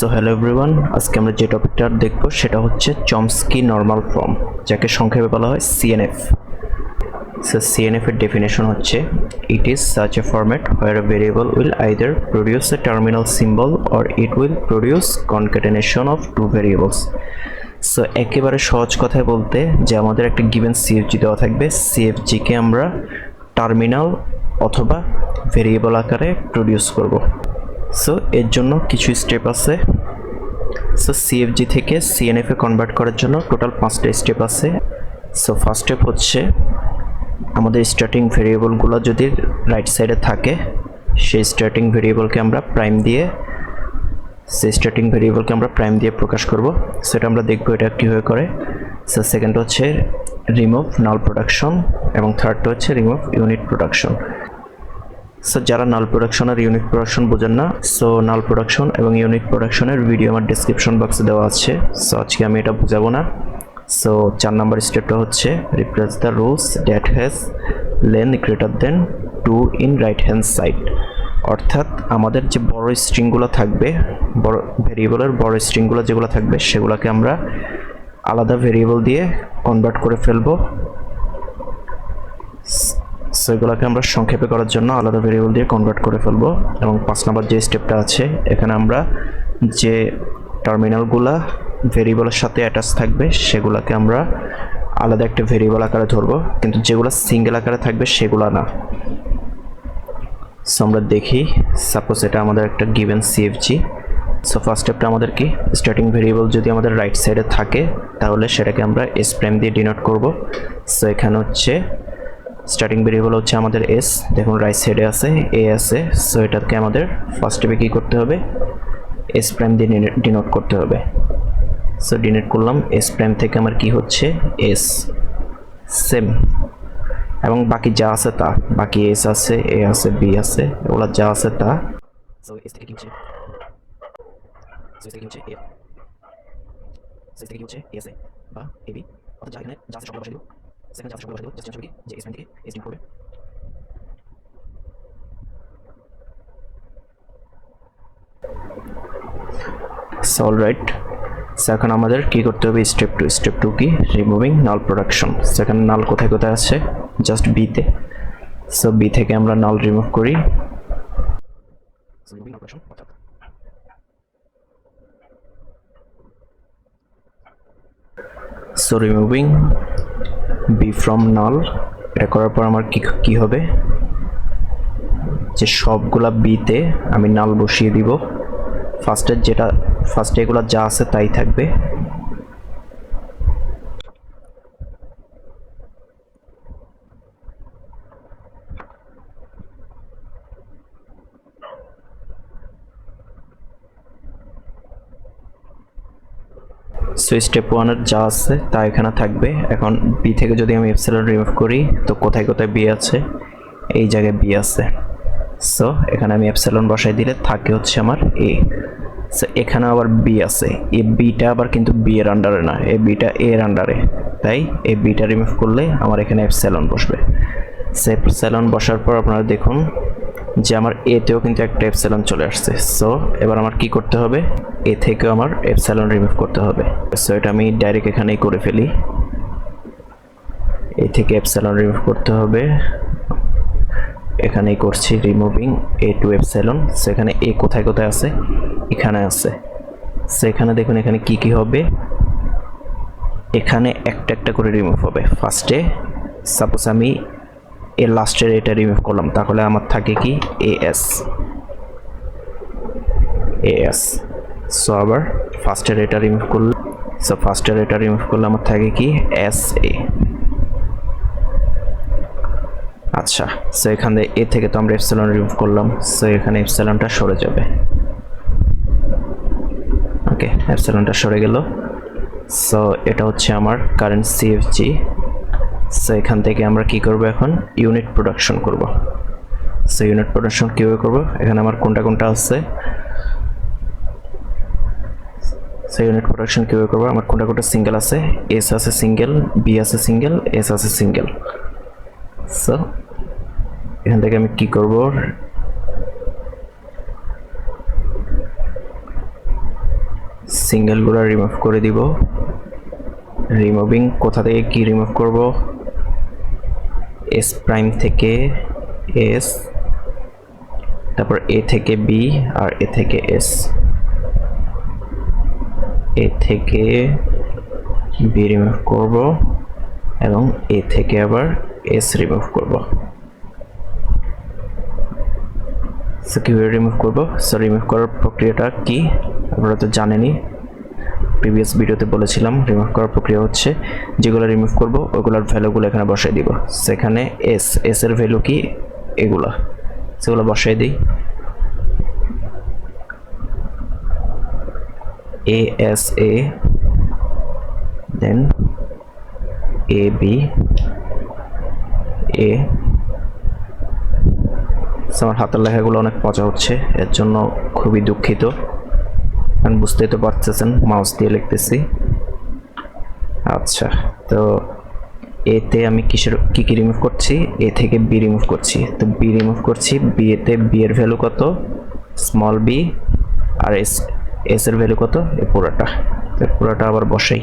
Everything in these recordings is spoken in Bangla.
সো হ্যালো এভরিওয়ান, আজকে আমরা যে টপিকটা দেখব সেটা হচ্ছে চমস্কি নর্মাল ফর্ম, যাকে সংক্ষেপে বলা হয় সিএনএফ। সো সিএনএফ এর ডেফিনেশন হচ্ছে it is such a format where a variable will either produce a terminal symbol or it will produce concatenation of two variables. So একেবারে সহজ কথায় বলতে যে আমাদের একটা গিভেন সিএফজি দেওয়া থাকবে, সিএফজিকে আমরা টার্মিনাল অথবা ভেরিয়েবল আকারে প্রডিউস করব। সো এর জন্য কিছু স্টেপ আছে। সো সিএফজি থেকে সিএনএফ এ কনভার্ট করার জন্য টোটাল 5টা স্টেপ আছে। সো ফার্স্ট স্টেপ হচ্ছে আমাদের স্টার্টিং ভেরিয়েবলগুলো যদি রাইট সাইডে থাকে সেই স্টার্টিং ভেরিয়েবলকে আমরা প্রাইম দিয়ে প্রকাশ করব। সেটা আমরা দেখব এটা কীভাবে করে। সো সেকেন্ড হচ্ছে রিমুভ নাল প্রোডাকশন এবং থার্ডটা হচ্ছে রিমুভ ইউনিট প্রোডাকশন। সো যারা নাল প্রোডাকশন আর ইউনিট প্রোডাকশন বোঝেন না, সো নাল প্রোডাকশন এবং ইউনিট প্রোডাকশনের ভিডিও আমার ডিসক্রিপশন বক্সে দেওয়া আছে। সো আজকে আমি এটা বোঝাবো না। সো 4 নম্বর স্টেপটা হচ্ছে replace the rose that has length greater than 2 in right hand side. অর্থাৎ আমাদের যে বড় স্ট্রিংগুলো থাকবে, বড় ভেরিয়েবলের বড় স্ট্রিংগুলো যেগুলো থাকবে সেগুলোকে আমরা আলাদা ভেরিয়েবল দিয়ে কনভার্ট করে ফেলবো। সো এগুলোকে আমরা সংক্ষেপে করার জন্য আলাদা ভেরিয়েবল দিয়ে কনভার্ট করে ফেলবো। এবং 5 নম্বর যে স্টেপটা আছে, এখানে আমরা যে টার্মিনালগুলা ভেরিয়েবলের সাথে অ্যাটাচ থাকবে সেগুলোকে আমরা আলাদা একটা ভেরিয়েবল আকারে ধরবো, কিন্তু যেগুলো সিঙ্গেল আকারে থাকবে সেগুলো না। সো আমরা দেখি, সাপোজ এটা আমাদের একটা গিভেন সিএফজি। সো ফার্স্ট স্টেপটা আমাদের কি, স্টার্টিং ভেরিয়েবল যদি আমাদের রাইট সাইডে থাকে তাহলে সেটাকে আমরা এস প্রাইম দিয়ে ডিনোট করব। সো এখানে হচ্ছে স্টার্টিং ভেরিয়েবল হচ্ছে আমাদের এস, দেখুন রাইট সাইডে আছে এ আছে। সো এটাকে আমাদের ফার্স্ট স্টেপে কী করতে হবে, এস প্রাইম দিয়ে ডিনোট করতে হবে। সো ডিনোট করলাম, এস প্রাইম থেকে আমার কি হচ্ছে এস সেম, এবং বাকি যা আছে তা, বাকি এস আছে, এ আছে, বি আছে, এগুলো যা আছে তা। সো এস থেকে কি হচ্ছে, সো এস থেকে হচ্ছে এ, সো এস থেকে কি হচ্ছে এ আছে বা এ বি, অর্থাৎ যা এখানে যা আছে সবগুলো বসাই দিব। সেখানে যা আছে সবগুলো বসাই দিব, জাস্ট চেঞ্জ হবে কি যে এস প্রাইম থেকে এস ডিনোট করবে। সো অলরাইট, সো এখন আমাদের কি করতে হবে, স্টেপ টু কি, রিমুভিং নাল প্রোডাকশন। সেখানে নাল কোথায় কোথায় আছে, জাস্ট বিতে। সো বি থেকে আমরা নাল রিমুভ করি। সো রিমুভিং বি ফ্রম নাল, এটা করার পর আমার কি হবে, যে সবগুলা বিতে আমি নাল বসিয়ে দিব। ফার্স্টে এগুলো যা আছে তাই থাকবে। সো স্টেপ 1-এর যা আছে তা এখানে থাকবে। এখন বি থেকে যদি আমি এপসিলন রিমুভ করি তো কোথায় কোথায় বি আছে, এই জায়গায় বি আছে। সো এখানে আমি এপসিলন বসাই দিলে থাকে হচ্ছে আমার এ। সো এখানে আবার বি আছে, এই বিটা আবার কিন্তু বি এর আন্ডারে না, এই বিটা এ এর আন্ডারে, তাই এই বিটা রিমুভ করলে আমার এখানে এপসিলন বসবে। সো এপসিলন বসার পর আপনারা দেখুন যে আমার এতেও কিন্তু একটা এপসিলন চলে আসছে। সো এবার আমার কি করতে হবে, এ থেকেও আমার এপসিলন রিমুভ করতে হবে। সো এটা আমি ডাইরেক্ট এখানেই করে ফেলি, এ থেকে এপসিলন রিমুভ করতে হবে। এখানেই করছি রিমুভিং এ টু এপসিলন। সো এখানে এ কোথায় কোথায় আছে, এখানে আছে। সো এখানে দেখুন এখানে কি কি হবে, এখানে একটা একটা করে রিমুভ হবে। ফার্স্টে সাপোজ আমি এর লাস্টের এটা রিমুভ করলাম, তাহলে আমার থাকে কি এএস। সো আবার ফার্স্টের এটা রিমুভ করলে, সো ফার্স্টের এটা রিমুভ করলে আমার থাকে কি এস এ। আচ্ছা, সো এখানে এ থেকে তো আমরা এপসিলন রিমুভ করলাম, সো এখানে এপসিলনটা সরে যাবে। ওকে, এপসিলনটা সরে গেল। সো এটা হচ্ছে আমার কারেন্ট সিএফজি। সো এখান থেকে আমরা কি করব, এখন ইউনিট প্রোডাকশন করব। সো ইউনিট প্রোডাকশন কীভাবে করব, এখানে আমার কোনটা আছে, সো ইউনিট প্রোডাকশন কীভাবে করবো, আমার কোনটা সিঙ্গেল আছে, এস আছে সিঙ্গেল, বি আছে সিঙ্গেল, এস আছে সিঙ্গেল। সো এখান থেকে আমি কি করব, সিঙ্গেলগুলো রিমুভ করে দিব। রিমুভিং কোথা থেকে কি রিমুভ করব, এস প্রাইম থেকে এস, তারপর এ থেকে বি আর এ থেকে এস, এ থেকে বি রিমুভ করব এবং এ থেকে আবার এস রিমুভ করব। সো কীভাবে রিমুভ করব, সো রিমুভ করার প্রক্রিয়াটা কি আপনারা তো জানেনই, প্রিভিয়াস ভিডিওতে বলেছিলাম। রিমুভ করার প্রক্রিয়া হচ্ছে যেগুলো রিমুভ করব ওইগুলোর ভ্যালুগুলো এখানে বসাই দিব। সেখানে এস এর ভ্যালু কি এগুলা, সেগুলো বসাই দিই। A S A, then A B A. আমার হাতের লেখাগুলো অনেক পচা হচ্ছে, এর জন্য খুবই দুঃখিত, কারণ বুঝতেই তো পারতেছেন মাউস দিয়ে লিখতেছি। আচ্ছা, তো এতে আমি কি রিমুভ করছি, এ থেকে বি রিমুভ করছি। তো বি রিমুভ করছি, বি এতে বি এর ভ্যালু কত, স্মল বি, আর এস এর ভ্যালু কত, এই পুরোটা। তো পুরোটা আবার বসাই।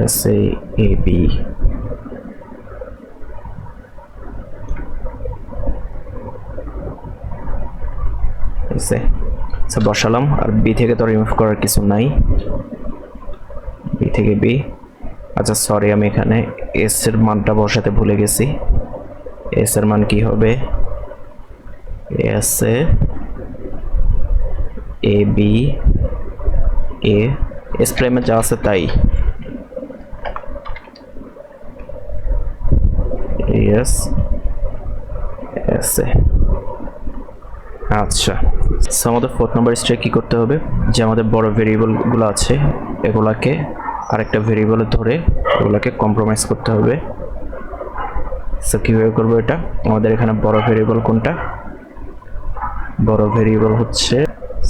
এস এ বি, বসালাম। আর বি থেকে তো রিমুভ করার কিছু নাই, বি থেকে বি। আচ্ছা সরি, আমি এখানে এস এর মানটা বসাতে ভুলে গেছি। এস এর মান কি হবে, S A B A, S প্রাইমে যা আছে তাই, এস এস এ। আচ্ছা, সো আমাদের 4th নাম্বার স্টেপে কি করতে হবে, যে আমাদের বড় ভেরিয়েবলগুলো আছে এগুলাকে আরেকটা ভেরিয়েবলে ধরে এগুলাকে কম্প্রোমাইজ করতে হবে। সো কীভাবে করবো এটা, আমাদের এখানে বড় ভেরিয়েবল কোনটা, বড় ভেরিয়েবল হচ্ছে,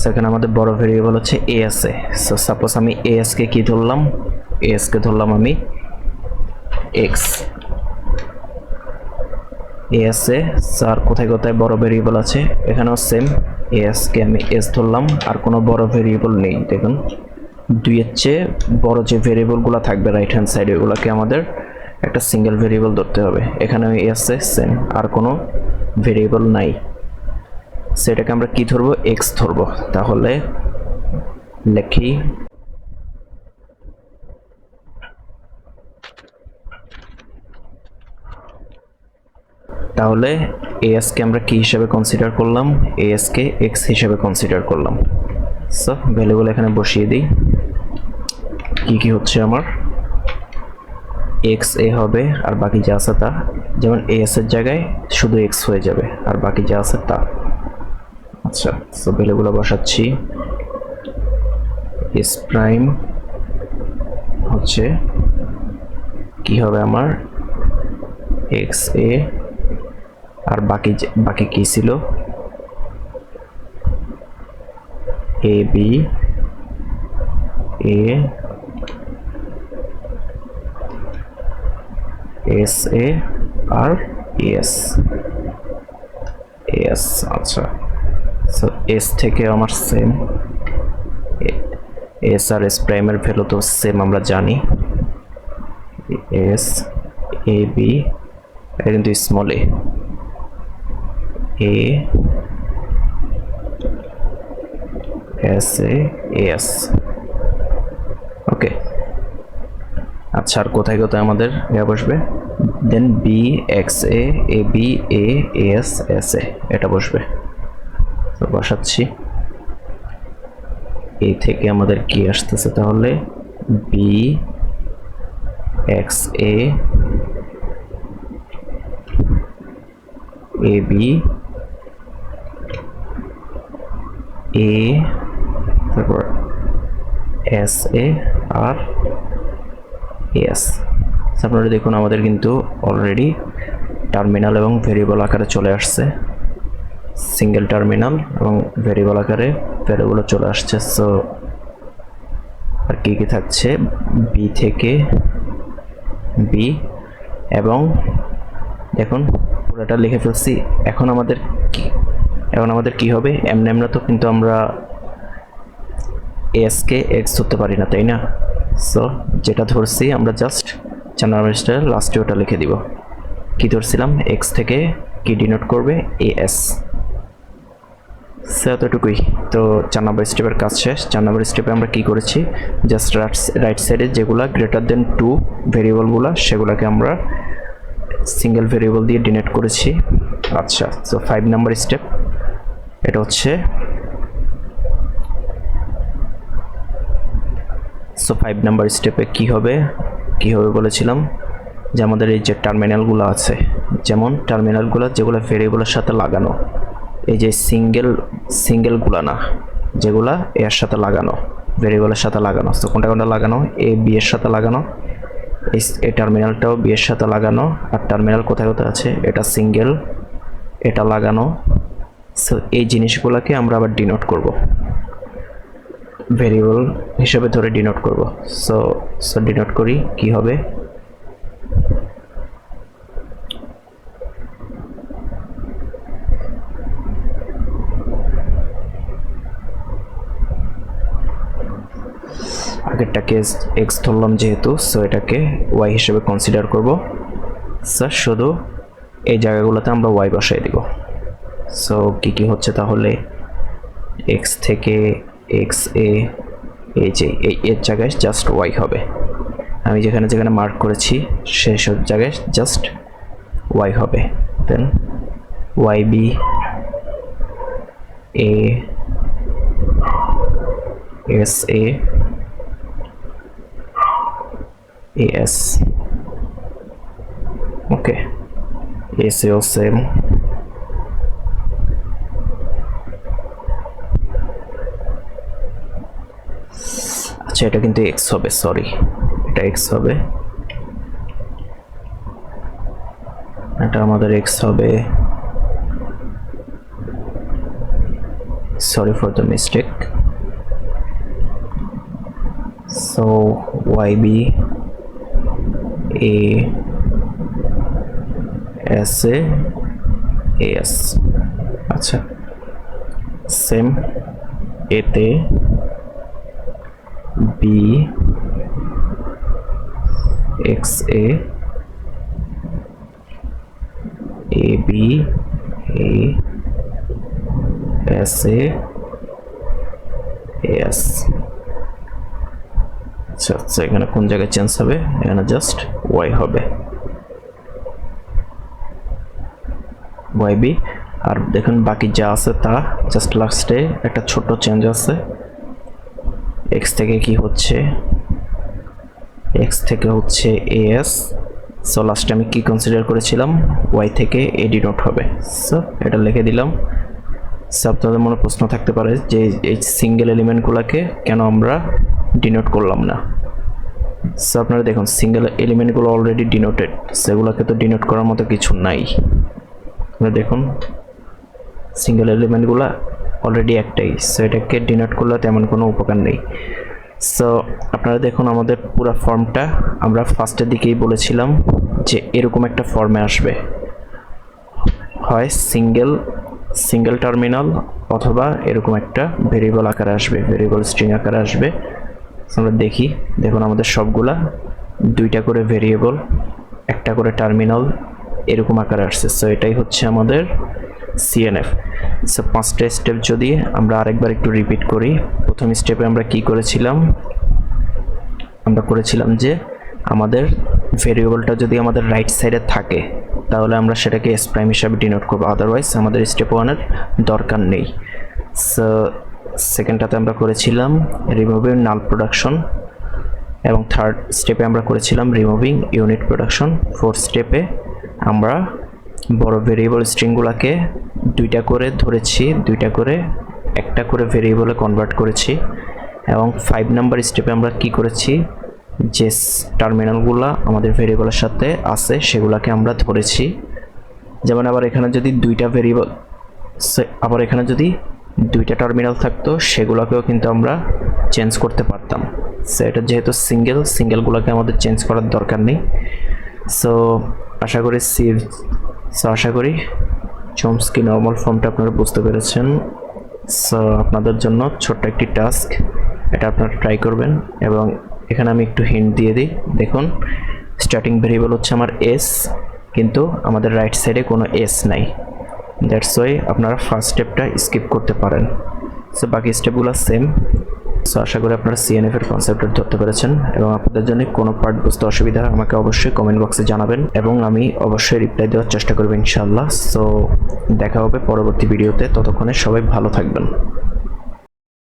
সেখানে আমাদের বড় ভেরিয়েবল হচ্ছে এ আছে। সো সাপোজ আমি এ এস কে কি ধরলাম, এ এস কে ধরলাম আমি এক্স। এ আছে স্যার কোথায় কোথায় বড় ভেরিয়েবল আছে, এখানেও সেম, এ এস কে আমি এস ধরলাম, আর কোনো বড় ভেরিয়েবল নেই। দেখুন 2 এর চেয়ে বড় যে ভেরিয়েবলগুলো থাকবে রাইট হ্যান্ড সাইডে ওগুলোকে আমাদের একটা সিঙ্গেল ভেরিয়েবল ধরতে হবে। এখানে এ আছে সেম, আর কোনো ভেরিয়েবল নাই, সেটাকে আমরা কি ধরবো, এক্স ধরবো। তাহলে লিখি, তাহলে এস কে আমরা কি হিসাবে কনসিডার করলাম, এস কে এক্স হিসাবে কনসিডার করলাম। সো ভ্যালুগুলো এখানে বসিয়ে দিই। কি কি হচ্ছে আমার, এক্স এ হবে আর বাকি যা আছে তা, যেমন এস এর জায়গায় শুধু এক্স হয়ে যাবে আর বাকি যা আছে তা। আচ্ছা, সো ভ্যালুগুলো বসাচ্ছি। এস প্রাইম হচ্ছে কি হবে আমার, এক্স এ, আর বাকি কি ছিল, A B A S A R S S. আচ্ছা, সো এস থেকে আমার সেম, এস আর এস প্রাইমের ভ্যালু তো সেম আমরা জানি, এস এ বি, এটা কিন্তু small A S A S. Okay, আচ্ছা, আর কোথায় কোথায় আমাদের ইয়া বসবে, then B X A B S S A, এটা বসবে। তো বসাচ্ছি, এ থেকে আমাদের কি আসতেছে, তাহলে বি এক্স এ বি এ, তারপর এস এ আর এস। আপনারা দেখুন আমাদের কিন্তু অলরেডি টার্মিনাল এবং ভেরিয়েবল আকারে চলে আসছে, সিঙ্গেল টার্মিনাল এবং ভেরিয়েবল আকারে ভ্যালুগুলো চলে আসছে। সো আর কি কি থাকছে, বি থেকে বি, এবং দেখুন পুরোটা লিখে ফেলছি। এখন আমাদের এখন আমাদের কি হবে, এমনি আমরা তো কিন্তু আমরা এস কে এক্স ধরতে পারি না, তাই না? সো যেটা ধরছি আমরা জাস্ট 4 নম্বর স্টেপের লাস্টে ওটা লিখে দিব। কি ধরছিলাম, এক্স থেকে কি ডিনোট করবে, এস। সো এতটুকুই। তো 4 নম্বর স্টেপের কাজ শেষ। 4 নম্বর স্টেপে আমরা কি করেছি, জাস্ট রাইট সাইডে যেগুলা গ্রেটার দেন 2 ভেরিয়েবলগুলা সেগুলোকে আমরা সিঙ্গেল ভেরিয়েবল দিয়ে ডিনোট করেছি। আচ্ছা, সো 5 নম্বর স্টেপ, এটা হচ্ছে সো 5 নাম্বার স্টেপে কি হবে বলেছিলাম যে আমাদের এই যে টার্মিনালগুলো আছে, যেমন টার্মিনালগুলো যেগুলো ভেরিয়েবলের সাথে লাগানো, এই যে সিঙ্গেলগুলো না, যেগুলা এর সাথে লাগানো, ভেরিয়েবলের সাথে লাগানো। সো কোনটা কোনটা লাগানো, এ বি এর সাথে লাগানো, এই টার্মিনালটাও বি এর সাথে লাগানো, আর টার্মিনাল কোথায় কোথায় আছে, এটা সিঙ্গেল, এটা লাগানো। সো এই জিনিসগুলোকে আমরা আবার ডিনোট করব, ভেরিয়েবল হিসেবে ধরে ডিনোট করব। সো ডিনোট করি, কি হবে, আগেরটাকে এক্স ধরলাম যেহেতু, সো এটাকে ওয়াই হিসেবে কনসিডার করব। স্যার শুধু এই জায়গাগুলোতে আমরা ওয়াই বসাই দিব। সো কি কি হচ্ছে তাহলে, এক্স থেকে এক্স এ, এই যে এই এর জায়গায় জাস্ট ওয়াই হবে, আমি যেখানে যেখানে মার্ক করেছি সেই সব জায়গায় জাস্ট ওয়াই হবে। Then Y B A S A S, okay, S এও সেম, আচ্ছা এটা কিন্তু এক্স হবে, সরি এটা এক্স হবে, এটা আমাদের এক্স হবে, sorry for the mistake. So YB A S A AS, আচ্ছা সেম এতে B X A A B A S A AS, আচ্ছা আচ্ছা এখানে কোন জায়গায় চেঞ্জ হবে, এখানে জাস্ট ওয়াই হবে, ওয়াই বি। আর দেখুন বাকি যা আছে তা জাস্ট লাস্টে একটা ছোট চেঞ্জ আছে, এক্স থেকে কি হচ্ছে, এক্স থেকে হচ্ছে এস। সো লাস্টে আমি কি কনসিডার করেছিলাম, ওয়াই থেকে এ ডিনোট হবে। সো এটা লিখে দিলাম। সো আপনাদের মনে প্রশ্ন থাকতে পারে যে এই সিঙ্গেল এলিমেন্টগুলোকে কেন আমরা ডিনোট করলাম না। সো আপনারা দেখুন সিঙ্গেল এলিমেন্টগুলো অলরেডি ডিনোটেড, সেগুলোকে তো ডিনোট করার মতো কিছু নাই। আপনারা দেখুন সিঙ্গেল এলিমেন্টগুলো অলরেডি একটাই, সো এটাকে ডিনোট করলে তেমন কোনো উপকার নেই। সো আপনারা দেখুন আমাদের পুরো ফর্মটা আমরা ফার্স্টের দিকেই বলেছিলাম যে এরকম একটা ফর্মে আসবে, হয় সিঙ্গেল টার্মিনাল অথবা এরকম একটা ভেরিয়েবল আকারে আসবে, ভেরিয়েবল স্ট্রিং আকারে আসবে। আমরা দেখুন আমাদের সবগুলা দুইটা করে ভেরিয়েবল, একটা করে টার্মিনাল এরকম আকারে আসছে। সো এটাই হচ্ছে আমাদের CNF। সো 5টা স্টেপ যদি আমরা আরেকবার একটু রিপিট করি, প্রথম স্টেপে আমরা কি করেছিলাম, আমরা করেছিলাম যে আমাদের ভেরিয়েবলটা যদি আমাদের রাইট সাইডে থাকে তাহলে আমরা সেটাকে এস প্রাইম হিসাবে ডিনোট করবো, আদারওয়াইজ আমাদের স্টেপ 1-এর দরকার নেই। সো সেকেন্ডটাতে আমরা করেছিলাম রিমুভিং নাল প্রোডাকশন, এবং থার্ড স্টেপে আমরা করেছিলাম রিমুভিং ইউনিট প্রোডাকশন। ফোর্থ স্টেপে আমরা বড় ভেরিয়েবল স্ট্রিংগুলোকে দুইটা করে ধরেছি, দুইটা করে একটা করে ভেরিয়েবলে কনভার্ট করেছি। এবং 5 নাম্বার স্টেপে আমরা কি করেছি, যে টার্মিনালগুলো আমাদের ভেরিয়েবলের সাথে আছে সেগুলোকে আমরা ধরেছি। যেমন আবার এখানে যদি দুইটা টার্মিনাল থাকতো সেগুলোকেও কিন্তু আমরা চেঞ্জ করতে পারতাম। সো এটা যেহেতু সিঙ্গেলগুলোকে আমাদের চেঞ্জ করার দরকার নেই। সো আশা করি চমস্কি নর্মাল ফর্মটা আপনারা বুঝতে পেরেছেন। সো আপনাদের জন্য ছোট্ট একটি টাস্ক, এটা আপনারা ট্রাই করবেন। এবং এখানে আমি একটু হিন্ট দিয়ে দিই। দেখুন স্টার্টিং ভেরিয়েবল হচ্ছে আমার এস, কিন্তু আমাদের রাইট সাইডে কোনো এস নাই। দ্যাটস ওয়াই আপনারা ফার্স্ট স্টেপটা স্কিপ করতে পারেন। সো বাকি স্টেপগুলো সেম। সো আশা করি আপনারা সিএনএফ এর কনসেপ্টটা ধরতে পেরেছেন, এবং আপনাদের জন্য কোনো পার্ট বুঝতে অসুবিধা হয় আমাকে অবশ্যই কমেন্ট বক্সে জানাবেন, এবং আমি অবশ্যই রিপ্লাই দেওয়ার চেষ্টা করব ইনশাআল্লাহ। সো দেখা হবে পরবর্তী ভিডিওতে, ততক্ষণে সবাই ভালো থাকবেন।